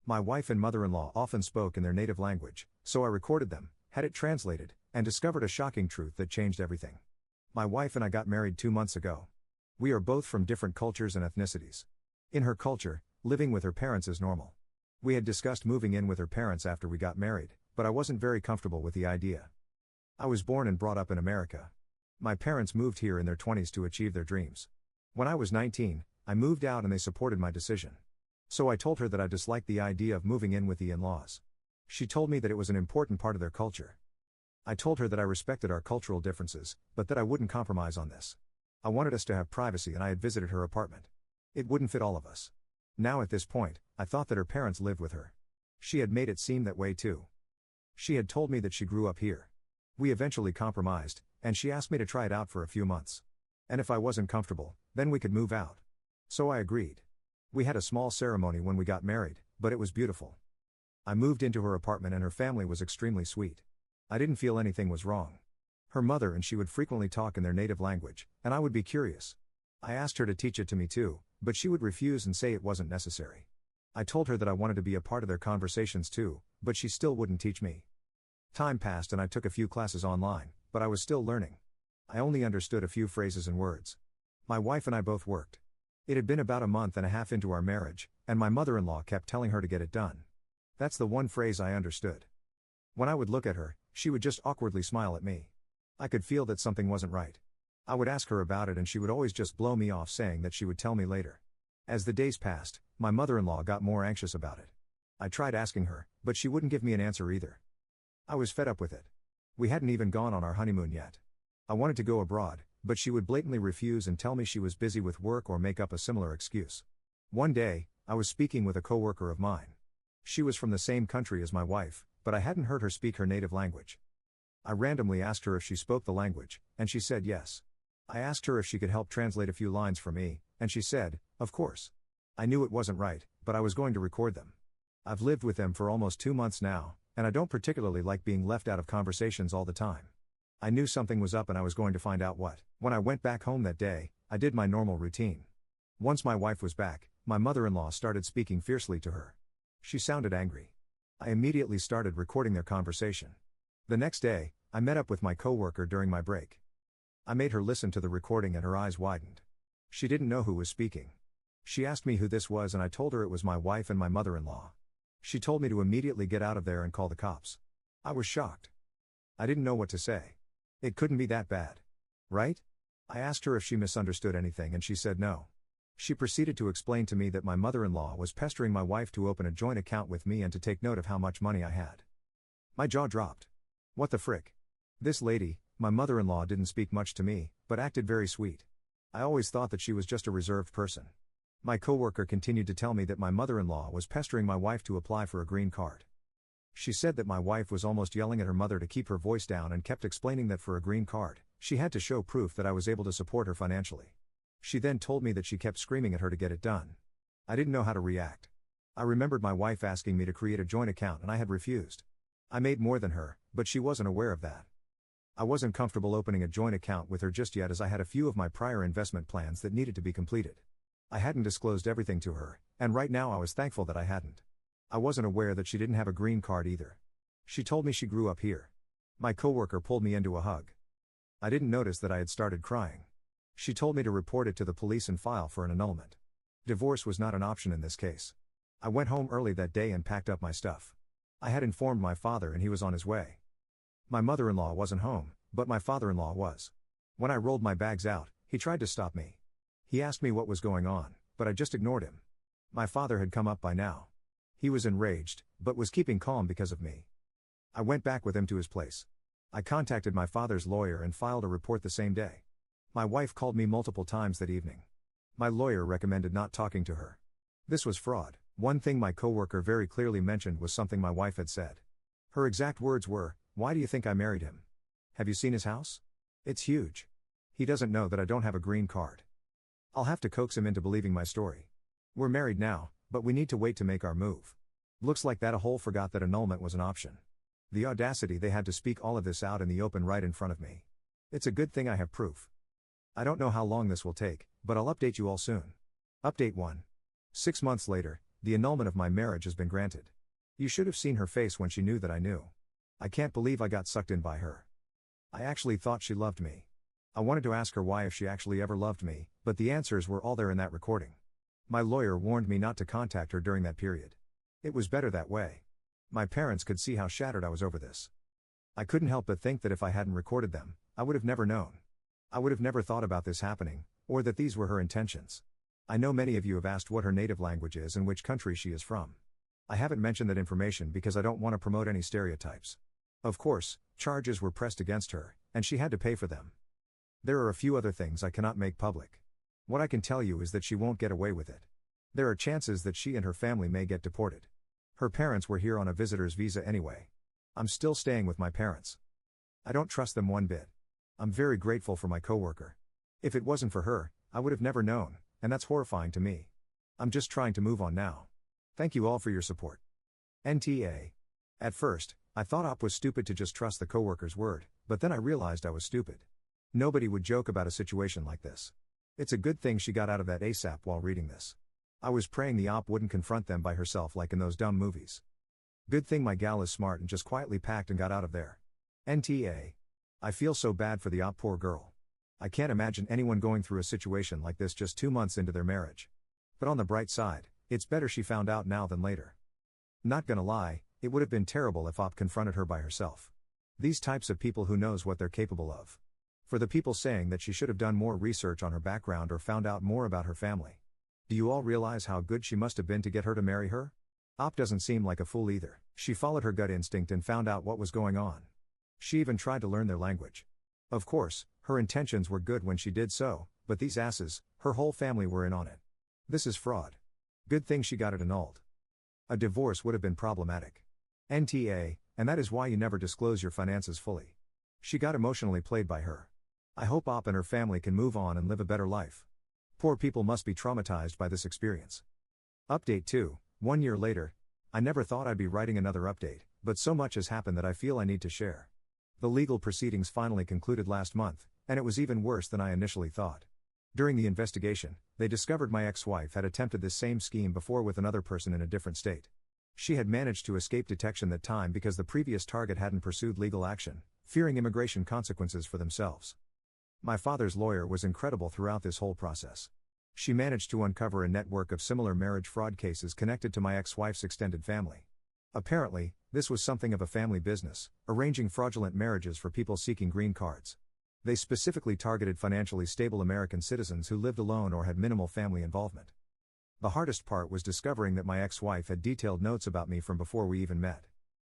My wife and mother-in-law often spoke in their native language, so I recorded them, had it translated, and discovered a shocking truth that changed everything. My wife and I got married 2 months ago. We are both from different cultures and ethnicities. In her culture, living with her parents is normal. We had discussed moving in with her parents after we got married, but I wasn't very comfortable with the idea. I was born and brought up in America. My parents moved here in their 20s to achieve their dreams. When I was 19, I moved out and they supported my decision. So I told her that I disliked the idea of moving in with the in-laws. She told me that it was an important part of their culture. I told her that I respected our cultural differences, but that I wouldn't compromise on this. I wanted us to have privacy and I had visited her apartment. It wouldn't fit all of us. Now at this point, I thought that her parents lived with her. She had made it seem that way too. She had told me that she grew up here. We eventually compromised, and she asked me to try it out for a few months. And if I wasn't comfortable, then we could move out. So I agreed. We had a small ceremony when we got married, but it was beautiful. I moved into her apartment and her family was extremely sweet. I didn't feel anything was wrong. Her mother and she would frequently talk in their native language, and I would be curious. I asked her to teach it to me too, but she would refuse and say it wasn't necessary. I told her that I wanted to be a part of their conversations too, but she still wouldn't teach me. Time passed and I took a few classes online, but I was still learning. I only understood a few phrases and words. My wife and I both worked. It had been about a month and a half into our marriage, and my mother-in-law kept telling her to get it done. That's the one phrase I understood. When I would look at her, she would just awkwardly smile at me. I could feel that something wasn't right. I would ask her about it and she would always just blow me off saying that she would tell me later. As the days passed, my mother-in-law got more anxious about it. I tried asking her, but she wouldn't give me an answer either. I was fed up with it. We hadn't even gone on our honeymoon yet. I wanted to go abroad, but she would blatantly refuse and tell me she was busy with work or make up a similar excuse. One day, I was speaking with a coworker of mine. She was from the same country as my wife, but I hadn't heard her speak her native language. I randomly asked her if she spoke the language, and she said yes. I asked her if she could help translate a few lines for me, and she said, of course. I knew it wasn't right, but I was going to record them. I've lived with them for almost 2 months now, and I don't particularly like being left out of conversations all the time. I knew something was up and I was going to find out what. When I went back home that day, I did my normal routine. Once my wife was back, my mother-in-law started speaking fiercely to her. She sounded angry. I immediately started recording their conversation. The next day, I met up with my coworker during my break. I made her listen to the recording and her eyes widened. She didn't know who was speaking. She asked me who this was and I told her it was my wife and my mother-in-law. She told me to immediately get out of there and call the cops. I was shocked. I didn't know what to say. It couldn't be that bad. Right? I asked her if she misunderstood anything and she said no. She proceeded to explain to me that my mother-in-law was pestering my wife to open a joint account with me and to take note of how much money I had. My jaw dropped. What the frick? This lady, my mother-in-law, didn't speak much to me, but acted very sweet. I always thought that she was just a reserved person. My coworker continued to tell me that my mother-in-law was pestering my wife to apply for a green card. She said that my wife was almost yelling at her mother to keep her voice down and kept explaining that for a green card, she had to show proof that I was able to support her financially. She then told me that she kept screaming at her to get it done. I didn't know how to react. I remembered my wife asking me to create a joint account and I had refused. I made more than her, but she wasn't aware of that. I wasn't comfortable opening a joint account with her just yet as I had a few of my prior investment plans that needed to be completed. I hadn't disclosed everything to her, and right now I was thankful that I hadn't. I wasn't aware that she didn't have a green card either. She told me she grew up here. My coworker pulled me into a hug. I didn't notice that I had started crying. She told me to report it to the police and file for an annulment. Divorce was not an option in this case. I went home early that day and packed up my stuff. I had informed my father and he was on his way. My mother-in-law wasn't home, but my father-in-law was. When I rolled my bags out, he tried to stop me. He asked me what was going on, but I just ignored him. My father had come up by now. He was enraged, but was keeping calm because of me. I went back with him to his place. I contacted my father's lawyer and filed a report the same day. My wife called me multiple times that evening. My lawyer recommended not talking to her. This was fraud. One thing my coworker very clearly mentioned was something my wife had said. Her exact words were, "Why do you think I married him? Have you seen his house? It's huge. He doesn't know that I don't have a green card. I'll have to coax him into believing my story. We're married now, but we need to wait to make our move." Looks like that a whole forgot that annulment was an option. The audacity they had to speak all of this out in the open right in front of me. It's a good thing I have proof. I don't know how long this will take, but I'll update you all soon. Update 1. 6 months later, The annulment of my marriage has been granted. You should have seen her face when she knew that I knew. I can't believe I got sucked in by her. I actually thought she loved me. I wanted to ask her why if she actually ever loved me, but the answers were all there in that recording. My lawyer warned me not to contact her during that period. It was better that way. My parents could see how shattered I was over this. I couldn't help but think that if I hadn't recorded them, I would have never known. I would have never thought about this happening, or that these were her intentions. I know many of you have asked what her native language is and which country she is from. I haven't mentioned that information because I don't want to promote any stereotypes. Of course, charges were pressed against her, and she had to pay for them. There are a few other things I cannot make public. What I can tell you is that she won't get away with it. There are chances that she and her family may get deported. Her parents were here on a visitor's visa anyway. I'm still staying with my parents. I don't trust them one bit. I'm very grateful for my coworker. If it wasn't for her, I would have never known, and that's horrifying to me. I'm just trying to move on now. Thank you all for your support. NTA. At first, I thought Op was stupid to just trust the coworker's word, but then I realized I was stupid. Nobody would joke about a situation like this. It's a good thing she got out of that ASAP while reading this. I was praying the Op wouldn't confront them by herself like in those dumb movies. Good thing my gal is smart and just quietly packed and got out of there. NTA. I feel so bad for the Op, poor girl. I can't imagine anyone going through a situation like this just 2 months into their marriage. But on the bright side, it's better she found out now than later. Not gonna lie, it would have been terrible if Op confronted her by herself. These types of people who knows what they're capable of. For the people saying that she should have done more research on her background or found out more about her family. Do you all realize how good she must have been to get her to marry her? Op doesn't seem like a fool either. She followed her gut instinct and found out what was going on. She even tried to learn their language. Of course, her intentions were good when she did so, but these asses, her whole family were in on it. This is fraud. Good thing she got it annulled. A divorce would have been problematic. NTA, and that is why you never disclose your finances fully. She got emotionally played by her. I hope Op and her family can move on and live a better life. Poor people must be traumatized by this experience. Update 2, 1 year later. I never thought I'd be writing another update, but so much has happened that I feel I need to share. The legal proceedings finally concluded last month, and it was even worse than I initially thought. During the investigation, they discovered my ex-wife had attempted this same scheme before with another person in a different state. She had managed to escape detection that time because the previous target hadn't pursued legal action, fearing immigration consequences for themselves. My father's lawyer was incredible throughout this whole process. She managed to uncover a network of similar marriage fraud cases connected to my ex-wife's extended family. Apparently, this was something of a family business, arranging fraudulent marriages for people seeking green cards. They specifically targeted financially stable American citizens who lived alone or had minimal family involvement. The hardest part was discovering that my ex-wife had detailed notes about me from before we even met.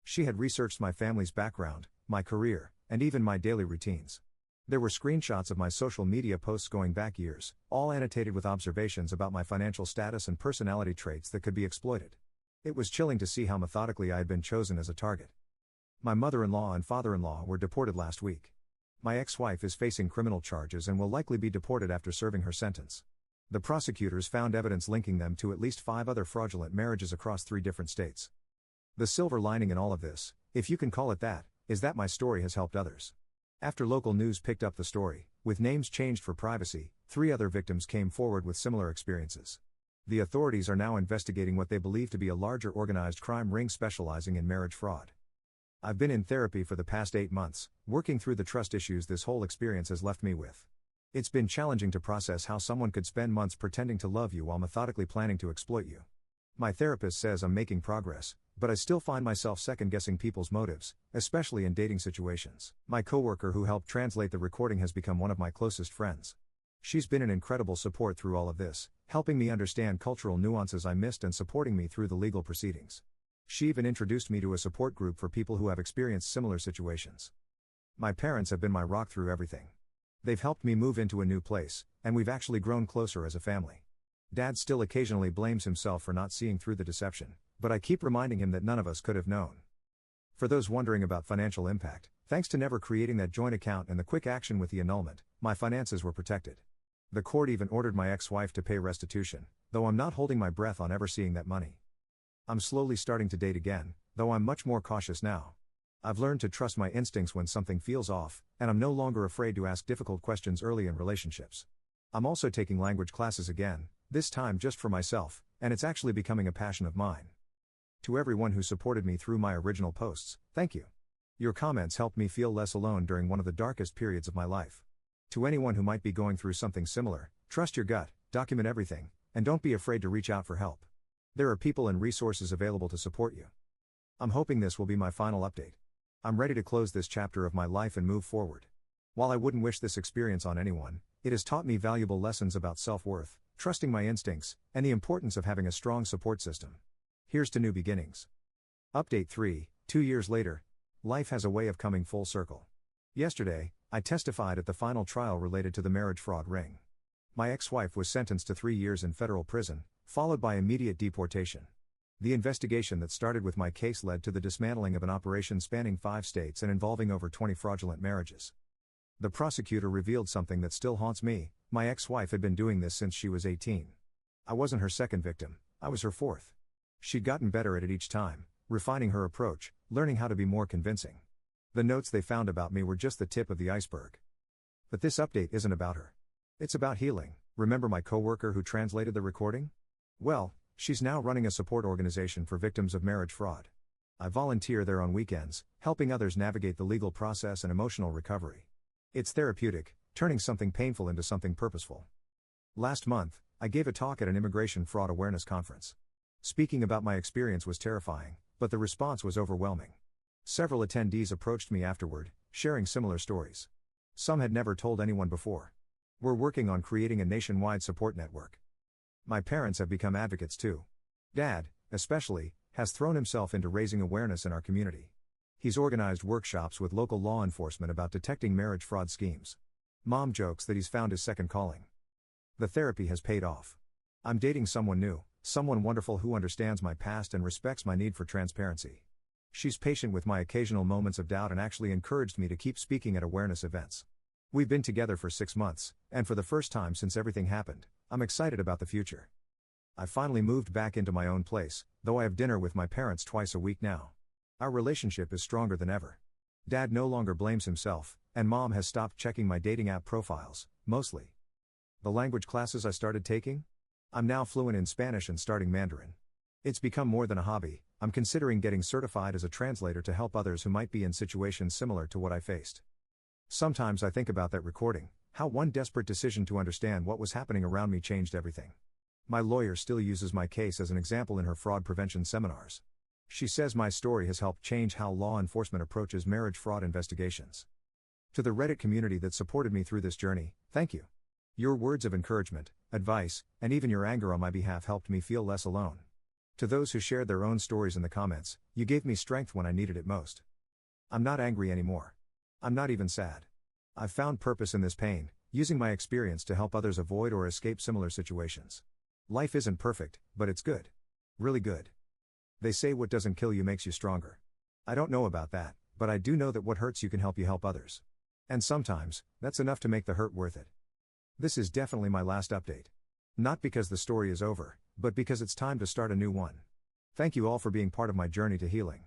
She had researched my family's background, my career, and even my daily routines. There were screenshots of my social media posts going back years, all annotated with observations about my financial status and personality traits that could be exploited. It was chilling to see how methodically I had been chosen as a target. My mother-in-law and father-in-law were deported last week. My ex-wife is facing criminal charges and will likely be deported after serving her sentence. The prosecutors found evidence linking them to at least 5 other fraudulent marriages across 3 different states. The silver lining in all of this, if you can call it that, is that my story has helped others. After local news picked up the story, with names changed for privacy, 3 other victims came forward with similar experiences. The authorities are now investigating what they believe to be a larger organized crime ring specializing in marriage fraud. I've been in therapy for the past 8 months, working through the trust issues this whole experience has left me with. It's been challenging to process how someone could spend months pretending to love you while methodically planning to exploit you. My therapist says I'm making progress, but I still find myself second-guessing people's motives, especially in dating situations. My coworker who helped translate the recording has become one of my closest friends. She's been an incredible support through all of this, helping me understand cultural nuances I missed and supporting me through the legal proceedings. She even introduced me to a support group for people who have experienced similar situations. My parents have been my rock through everything. They've helped me move into a new place, and we've actually grown closer as a family. Dad still occasionally blames himself for not seeing through the deception, but I keep reminding him that none of us could have known. For those wondering about financial impact, thanks to never creating that joint account and the quick action with the annulment, my finances were protected. The court even ordered my ex-wife to pay restitution, though I'm not holding my breath on ever seeing that money. I'm slowly starting to date again, though I'm much more cautious now. I've learned to trust my instincts when something feels off, and I'm no longer afraid to ask difficult questions early in relationships. I'm also taking language classes again, this time just for myself, and it's actually becoming a passion of mine. To everyone who supported me through my original posts, thank you. Your comments helped me feel less alone during one of the darkest periods of my life. To anyone who might be going through something similar, trust your gut, document everything, and don't be afraid to reach out for help. There are people and resources available to support you. I'm hoping this will be my final update. I'm ready to close this chapter of my life and move forward. While I wouldn't wish this experience on anyone, it has taught me valuable lessons about self-worth, trusting my instincts, and the importance of having a strong support system. Here's to new beginnings. Update 3, 2 years later. Life has a way of coming full circle. Yesterday, I testified at the final trial related to the marriage fraud ring. My ex-wife was sentenced to 3 years in federal prison, followed by immediate deportation. The investigation that started with my case led to the dismantling of an operation spanning 5 states and involving over 20 fraudulent marriages. The prosecutor revealed something that still haunts me: my ex-wife had been doing this since she was 18. I wasn't her second victim, I was her fourth. She'd gotten better at it each time, refining her approach, learning how to be more convincing. The notes they found about me were just the tip of the iceberg. But this update isn't about her. It's about healing. Remember my coworker who translated the recording? Well, she's now running a support organization for victims of marriage fraud. I volunteer there on weekends, helping others navigate the legal process and emotional recovery. It's therapeutic, turning something painful into something purposeful. Last month, I gave a talk at an immigration fraud awareness conference. Speaking about my experience was terrifying, but the response was overwhelming. Several attendees approached me afterward, sharing similar stories. Some had never told anyone before. We're working on creating a nationwide support network. My parents have become advocates too. Dad, especially, has thrown himself into raising awareness in our community. He's organized workshops with local law enforcement about detecting marriage fraud schemes. Mom jokes that he's found his second calling. The therapy has paid off. I'm dating someone new, someone wonderful who understands my past and respects my need for transparency. She's patient with my occasional moments of doubt and actually encouraged me to keep speaking at awareness events. We've been together for 6 months, and for the first time since everything happened, I'm excited about the future. I finally moved back into my own place, though I have dinner with my parents twice a week now. Our relationship is stronger than ever. Dad no longer blames himself, and Mom has stopped checking my dating app profiles, mostly. The language classes I started taking? I'm now fluent in Spanish and starting Mandarin. It's become more than a hobby. I'm considering getting certified as a translator to help others who might be in situations similar to what I faced. Sometimes I think about that recording, how one desperate decision to understand what was happening around me changed everything. My lawyer still uses my case as an example in her fraud prevention seminars. She says my story has helped change how law enforcement approaches marriage fraud investigations. To the Reddit community that supported me through this journey, thank you. Your words of encouragement, advice, and even your anger on my behalf helped me feel less alone. To those who shared their own stories in the comments, you gave me strength when I needed it most. I'm not angry anymore. I'm not even sad. I've found purpose in this pain, using my experience to help others avoid or escape similar situations. Life isn't perfect, but it's good. Really good. They say what doesn't kill you makes you stronger. I don't know about that, but I do know that what hurts you can help you help others. And sometimes, that's enough to make the hurt worth it. This is definitely my last update. Not because the story is over, but because it's time to start a new one. Thank you all for being part of my journey to healing.